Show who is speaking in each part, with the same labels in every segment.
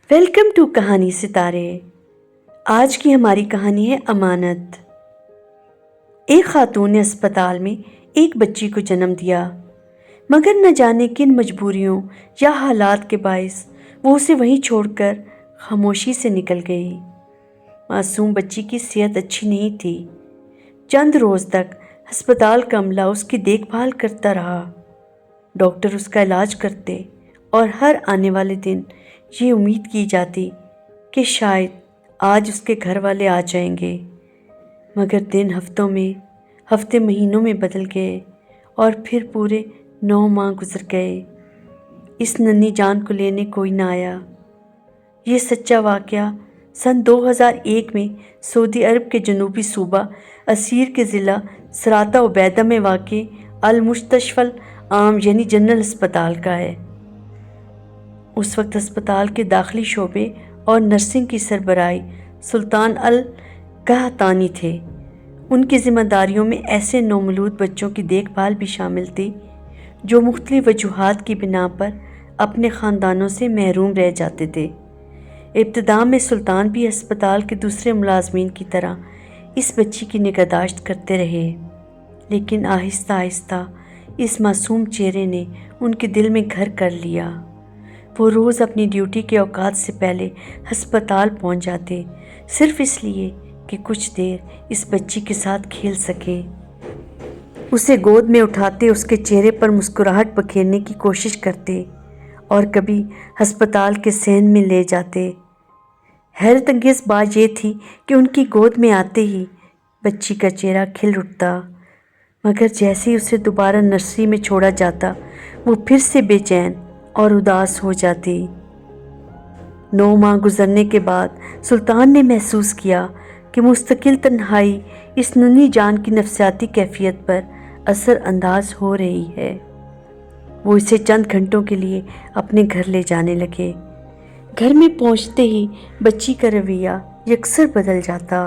Speaker 1: Welcome to کہانی ستارے۔ آج کی ہماری کہانی ہے امانت۔ ایک خاتون نے اسپتال میں ایک بچی کو جنم دیا، مگر نہ جانے کن مجبوریوں یا حالات کے باعث وہ اسے وہیں چھوڑ کر خاموشی سے نکل گئی۔ معصوم بچی کی صحت اچھی نہیں تھی۔ چند روز تک ہسپتال کا عملہ اس کی دیکھ بھال کرتا رہا۔ ڈاکٹر اس کا علاج کرتے اور ہر آنے والے دن یہ امید کی جاتی کہ شاید آج اس کے گھر والے آ جائیں گے، مگر دن ہفتے مہینوں میں بدل گئے اور پھر پورے 9 ماہ گزر گئے۔ اس ننھی جان کو لینے کوئی نہ آیا۔ یہ سچا واقعہ سن 2001 میں سعودی عرب کے جنوبی صوبہ عسیر کے ضلع سراتہ عبیدہ میں واقع المستشفى العام یعنی جنرل اسپتال کا ہے۔ اس وقت اسپتال کے داخلی شعبے اور نرسنگ کی سربراہی سلطان القحطانی تھے۔ ان کی ذمہ داریوں میں ایسے نومولود بچوں کی دیکھ بھال بھی شامل تھی جو مختلف وجوہات کی بنا پر اپنے خاندانوں سے محروم رہ جاتے تھے۔ ابتدا میں سلطان بھی اسپتال کے دوسرے ملازمین کی طرح اس بچی کی نگہداشت کرتے رہے، لیکن آہستہ آہستہ اس معصوم چہرے نے ان کے دل میں گھر کر لیا۔ وہ روز اپنی ڈیوٹی کے اوقات سے پہلے ہسپتال پہنچ جاتے، صرف اس لیے کہ کچھ دیر اس بچی کے ساتھ کھیل سکیں۔ اسے گود میں اٹھاتے، اس کے چہرے پر مسکراہٹ بکھیرنے کی کوشش کرتے اور کبھی ہسپتال کے صحن میں لے جاتے۔ حیرت انگیز بات یہ تھی کہ ان کی گود میں آتے ہی بچی کا چہرہ کھل اٹھتا، مگر جیسے ہی اسے دوبارہ نرسری میں چھوڑا جاتا وہ پھر سے بے چین اور اداس ہو جاتی۔ 9 ماہ گزرنے کے بعد سلطان نے محسوس کیا کہ مستقل تنہائی اس ننھی جان کی نفسیاتی کیفیت پر اثر انداز ہو رہی ہے۔ وہ اسے چند گھنٹوں کے لیے اپنے گھر لے جانے لگے۔ گھر میں پہنچتے ہی بچی کا رویہ یکسر بدل جاتا۔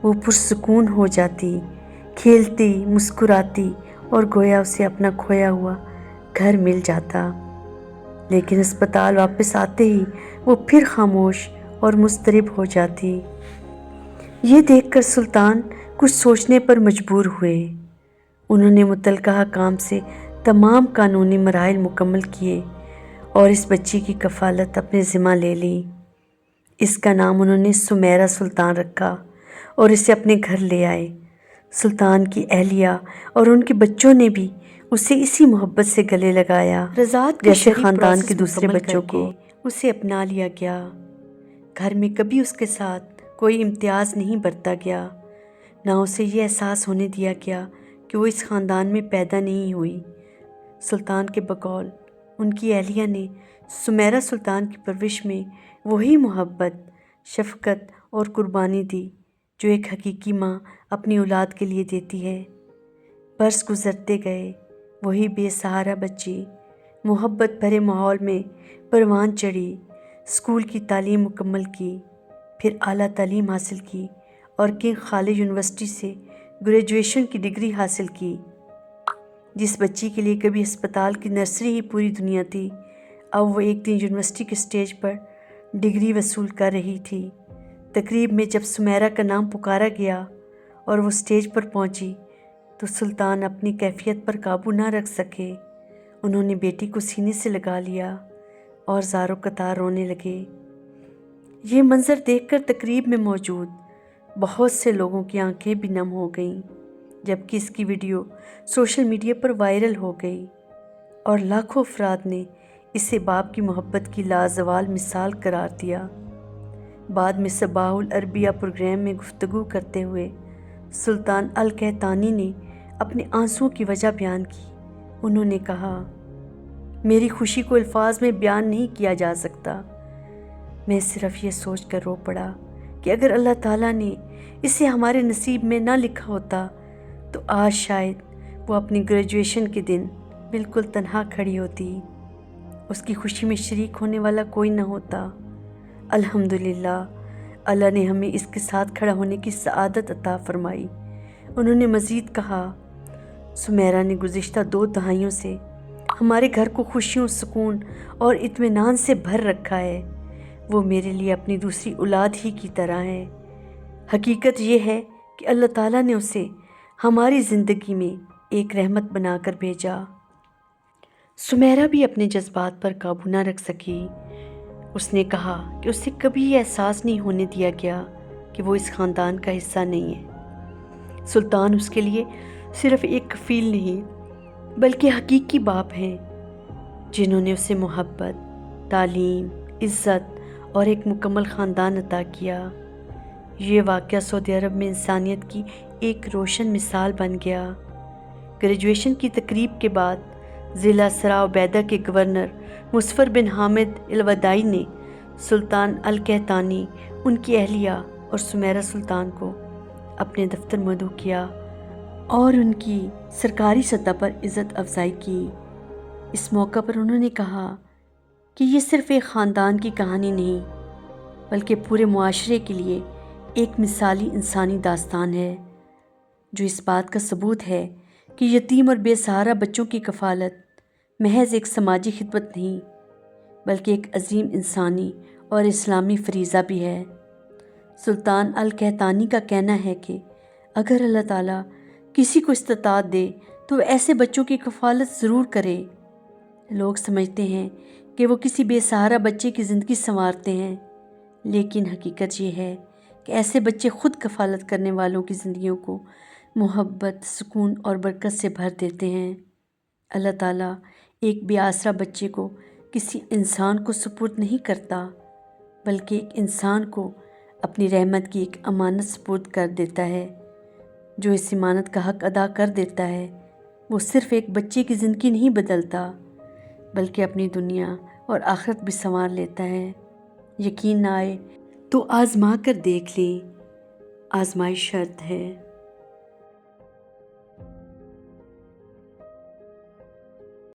Speaker 1: وہ پرسکون ہو جاتی، کھیلتی، مسکراتی اور گویا اسے اپنا کھویا ہوا گھر مل جاتا۔ لیکن اسپتال واپس آتے ہی وہ پھر خاموش اور مضطرب ہو جاتی۔ یہ دیکھ کر سلطان کچھ سوچنے پر مجبور ہوئے۔ انہوں نے متعلقہ حکام سے تمام قانونی مراحل مکمل کیے اور اس بچی کی کفالت اپنے ذمہ لے لی۔ اس کا نام انہوں نے سمیرہ سلطان رکھا اور اسے اپنے گھر لے آئے۔ سلطان کی اہلیہ اور ان کے بچوں نے بھی اسے اسی محبت سے گلے لگایا جیسے خاندان کے دوسرے بچوں کو اسے اپنا لیا گیا۔ گھر میں کبھی اس کے ساتھ کوئی امتیاز نہیں برتا گیا، نہ اسے یہ احساس ہونے دیا گیا کہ وہ اس خاندان میں پیدا نہیں ہوئی۔ سلطان کے بقول ان کی اہلیہ نے سمیرہ سلطان کی پرورش میں وہی محبت، شفقت اور قربانی دی جو ایک حقیقی ماں اپنی اولاد کے لیے دیتی ہے۔ برس گزرتے گئے، وہی بے سہارا بچی محبت بھرے ماحول میں پروان چڑھی، اسکول کی تعلیم مکمل کی، پھر اعلیٰ تعلیم حاصل کی اور کنگ خالد یونیورسٹی سے گریجویشن کی ڈگری حاصل کی۔ جس بچی کے لیے کبھی ہسپتال کی نرسری ہی پوری دنیا تھی، اب وہ ایک دن یونیورسٹی کے اسٹیج پر ڈگری وصول کر رہی تھی۔ تقریب میں جب سمیرہ کا نام پکارا گیا اور وہ اسٹیج پر پہنچی تو سلطان اپنی کیفیت پر قابو نہ رکھ سکے۔ انہوں نے بیٹی کو سینے سے لگا لیا اور زاروں قطار رونے لگے۔ یہ منظر دیکھ کر تقریب میں موجود بہت سے لوگوں کی آنکھیں بھی نم ہو گئیں، جبکہ اس کی ویڈیو سوشل میڈیا پر وائرل ہو گئی اور لاکھوں افراد نے اسے باپ کی محبت کی لازوال مثال قرار دیا۔ بعد میں صباح العربیہ پروگرام میں گفتگو کرتے ہوئے سلطان القحطانی نے اپنے آنسوؤں کی وجہ بیان کی۔ انہوں نے کہا، میری خوشی کو الفاظ میں بیان نہیں کیا جا سکتا۔ میں صرف یہ سوچ کر رو پڑا کہ اگر اللہ تعالیٰ نے اسے ہمارے نصیب میں نہ لکھا ہوتا تو آج شاید وہ اپنی گریجویشن کے دن بالکل تنہا کھڑی ہوتی، اس کی خوشی میں شریک ہونے والا کوئی نہ ہوتا۔ الحمدللہ، اللہ نے ہمیں اس کے ساتھ کھڑا ہونے کی سعادت عطا فرمائی۔ انہوں نے مزید کہا، سمیرہ نے گزشتہ 2 دہائیوں سے ہمارے گھر کو خوشیوں، سکون اور اطمینان سے بھر رکھا ہے۔ وہ میرے لیے اپنی دوسری اولاد ہی کی طرح ہے۔ حقیقت یہ ہے کہ اللہ تعالیٰ نے اسے ہماری زندگی میں ایک رحمت بنا کر بھیجا۔ سمیرہ بھی اپنے جذبات پر قابو نہ رکھ سکی۔ اس نے کہا کہ اسے کبھی یہ احساس نہیں ہونے دیا گیا کہ وہ اس خاندان کا حصہ نہیں ہے۔ سلطان اس کے لیے صرف ایک کفیل نہیں بلکہ حقیقی باپ ہیں، جنہوں نے اسے محبت، تعلیم، عزت اور ایک مکمل خاندان عطا کیا۔ یہ واقعہ سعودی عرب میں انسانیت کی ایک روشن مثال بن گیا۔ گریجویشن کی تقریب کے بعد ضلع سرا عبیدہ کے گورنر مظفر بن حامد الوداعی نے سلطان القحطانی، ان کی اہلیہ اور سمیرہ سلطان کو اپنے دفتر مدعو کیا اور ان کی سرکاری سطح پر عزت افزائی کی۔ اس موقع پر انہوں نے کہا کہ یہ صرف ایک خاندان کی کہانی نہیں بلکہ پورے معاشرے کے لیے ایک مثالی انسانی داستان ہے، جو اس بات کا ثبوت ہے کہ یتیم اور بے سہارا بچوں کی کفالت محض ایک سماجی خدمت نہیں بلکہ ایک عظیم انسانی اور اسلامی فریضہ بھی ہے۔ سلطان القحطانی کا کہنا ہے کہ اگر اللہ تعالیٰ کسی کو استطاعت دے تو وہ ایسے بچوں کی کفالت ضرور کرے۔ لوگ سمجھتے ہیں کہ وہ کسی بے سہارا بچے کی زندگی سنوارتے ہیں، لیکن حقیقت یہ ہے کہ ایسے بچے خود کفالت کرنے والوں کی زندگیوں کو محبت، سکون اور برکت سے بھر دیتے ہیں۔ اللہ تعالیٰ ایک بے آسرا بچے کو کسی انسان کو سپرد نہیں کرتا بلکہ ایک انسان کو اپنی رحمت کی ایک امانت سپرد کر دیتا ہے۔ جو اس امانت کا حق ادا کر دیتا ہے وہ صرف ایک بچے کی زندگی نہیں بدلتا بلکہ اپنی دنیا اور آخرت بھی سنوار لیتا ہے۔ یقین نہ آئے تو آزما کر دیکھ لیں، آزمائش شرط ہے۔